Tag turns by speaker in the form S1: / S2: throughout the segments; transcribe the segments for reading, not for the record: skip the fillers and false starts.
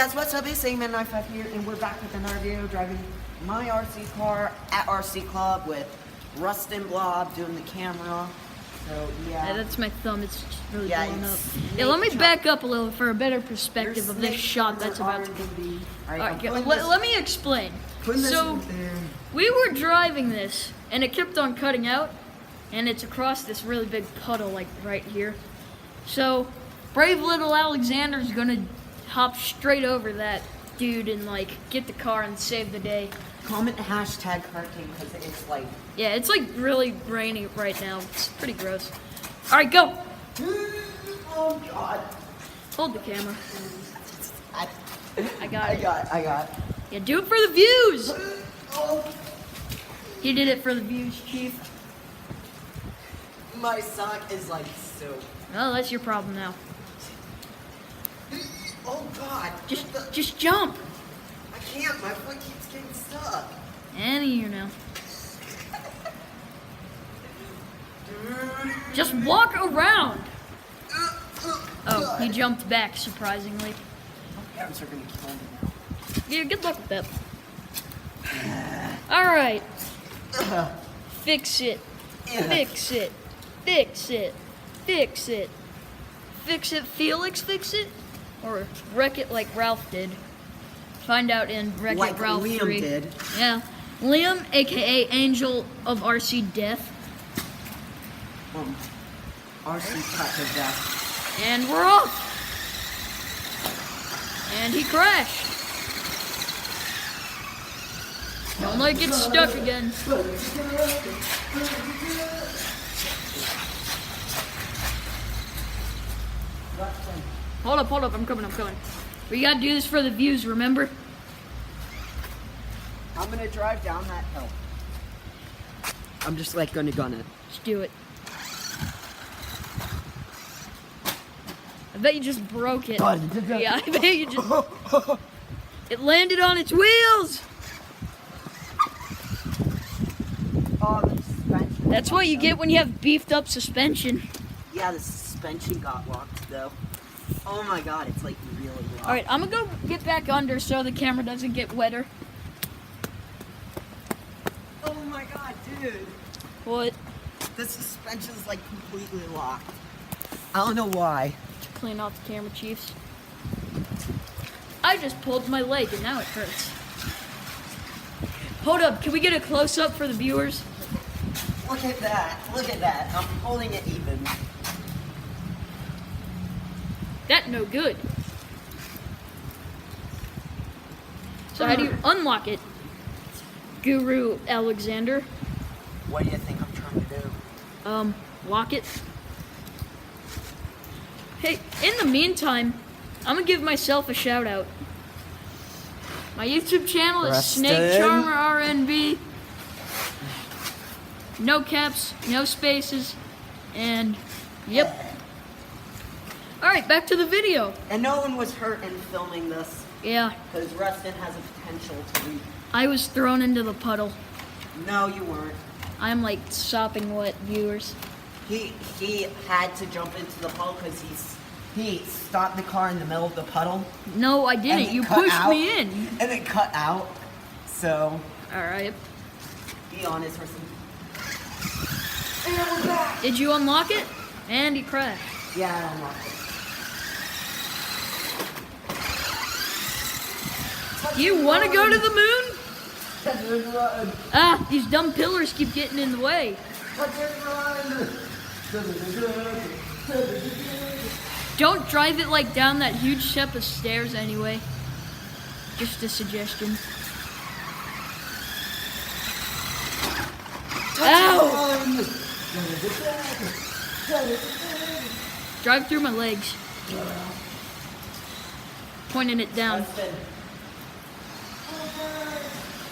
S1: guys, what's up? It's Eggman95 here, and we're back with another video driving my RC car at RC Club with Rustin Blob doing the camera. So, yeah.
S2: That's my thumb. It's just really
S1: Yeah,
S2: blowing up.
S1: it's
S2: Yeah, let me
S1: snake
S2: back up a little for a better perspective
S1: There's
S2: of this
S1: snakes
S2: shot
S1: on
S2: that's
S1: the
S2: about to
S1: R&B.
S2: All
S1: Alright,
S2: right,
S1: I'm putting
S2: let me explain.
S1: this
S2: So,
S1: in there.
S2: we were driving this, and it kept on cutting out, and it's across this really big puddle, like right here. So, brave little Alexander's gonna hop straight over that dude and like get the car and save the day.
S1: Comment hashtag hurricane because it's like.
S2: Yeah, it's like really rainy right now. It's pretty gross. All right, go.
S1: Oh God.
S2: Hold the camera. I got
S1: I
S2: it.
S1: got.
S2: Yeah, do it for the views.
S1: Oh,
S2: He did it for the views, Chief.
S1: my sock is like so.
S2: Well, that's your problem now.
S1: Oh God.
S2: Just jump.
S1: I can't. My foot keeps getting stuck.
S2: And here now. Just walk around. Oh, he jumped back, surprisingly.
S1: Parents are gonna kill me now.
S2: Yeah, good luck with that. Alright. Fix it. Fix it. Fix it. Fix it. Fix it. Felix fix it? Or wreck it like Ralph did. Find out in Wreck
S1: Like
S2: It Ralph
S1: Liam
S2: 3.
S1: did.
S2: Yeah. Liam, aka Angel of RC Death.
S1: RC cut to death.
S2: And we're off. And he crashed. Don't let it get stuck again. Hold up, I'm coming. We gotta do this for the views, remember?
S1: I'm gonna drive down that hill. I'm just like gonna
S2: Let's do it. I bet you just broke it. Yeah, I bet you just... It landed on its wheels!
S1: Oh, the suspension.
S2: That's what you get when you have beefed up suspension.
S1: Yeah, the suspension got locked though. Oh my God, it's like really locked.
S2: Alright, I'm gonna go get back under so the camera doesn't get wetter.
S1: Oh my God, dude.
S2: What?
S1: The suspension's like completely locked. I don't know why.
S2: Clean off the camera, Chiefs. I just pulled my leg and now it hurts. Hold up, can we get a close-up for the viewers?
S1: Look at that. Look at that. I'm holding it even.
S2: That no good. So how do you unlock it, Guru Alexander?
S1: What do you think I'm trying to do?
S2: Lock it. Hey, in the meantime, I'm gonna give myself a shout out. My YouTube channel is
S1: Rustin.
S2: Snake Charmer RNB. No caps, no spaces, and yep. Alright, back to the video.
S1: And no one was hurt in filming this
S2: Yeah,
S1: because Rustin has a potential to be.
S2: I was thrown into the puddle.
S1: No, you weren't.
S2: I'm like sopping wet, viewers.
S1: He had to jump into the puddle because he stopped the car in the middle of the puddle.
S2: No, I
S1: and
S2: didn't.
S1: it
S2: You
S1: cut
S2: pushed
S1: out,
S2: me in.
S1: And it cut out. So
S2: Alright.
S1: be honest, Rustin. And we're back.
S2: Did you unlock it? And he crashed.
S1: Yeah, I unlocked it.
S2: You want to go to the moon?
S1: Touch and run.
S2: Ah, these dumb pillars keep getting in the way.
S1: Touch and run.
S2: Don't drive it like down that huge step of stairs anyway. Just a suggestion. Ow! Drive through my legs. Pointing it down.
S1: Rustin.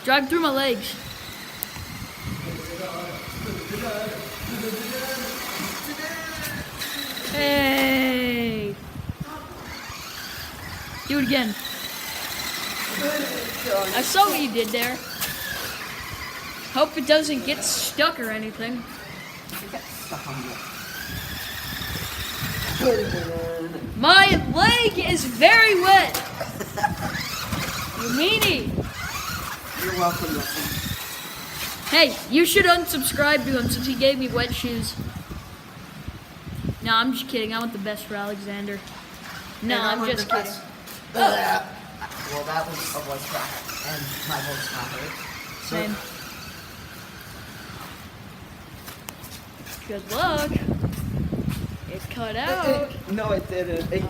S2: Drive through my legs. Hey! Do it again. I saw what you did there. Hope it doesn't get stuck or anything. My leg is very wet. meanie.
S1: You're welcome, Rustin.
S2: Hey, you should unsubscribe to him since he gave me wet shoes. No, I'm just kidding. I want the best for Alexander. No,
S1: And I
S2: I'm
S1: want
S2: just
S1: the
S2: kidding.
S1: best- Well, that was a voice crack, and my voice cracker. So,
S2: Same. Good luck. It cut out.
S1: no, it didn't.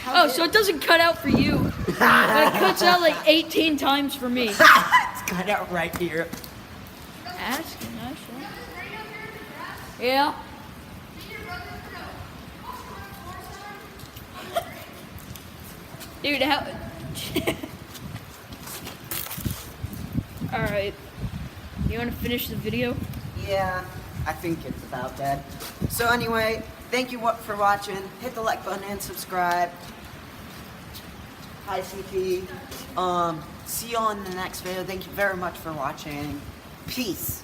S2: Oh, so it doesn't cut out for you. But it cuts out like 18 times for me.
S1: It's cut out right here.
S2: Asking, actually. Yeah. Dude, how... Alright. You want to finish the video?
S1: Yeah, I think it's about dead. So anyway, thank you for watching. Hit the like button and subscribe. Hi, CP. See you on the next video. Thank you very much for watching. Peace.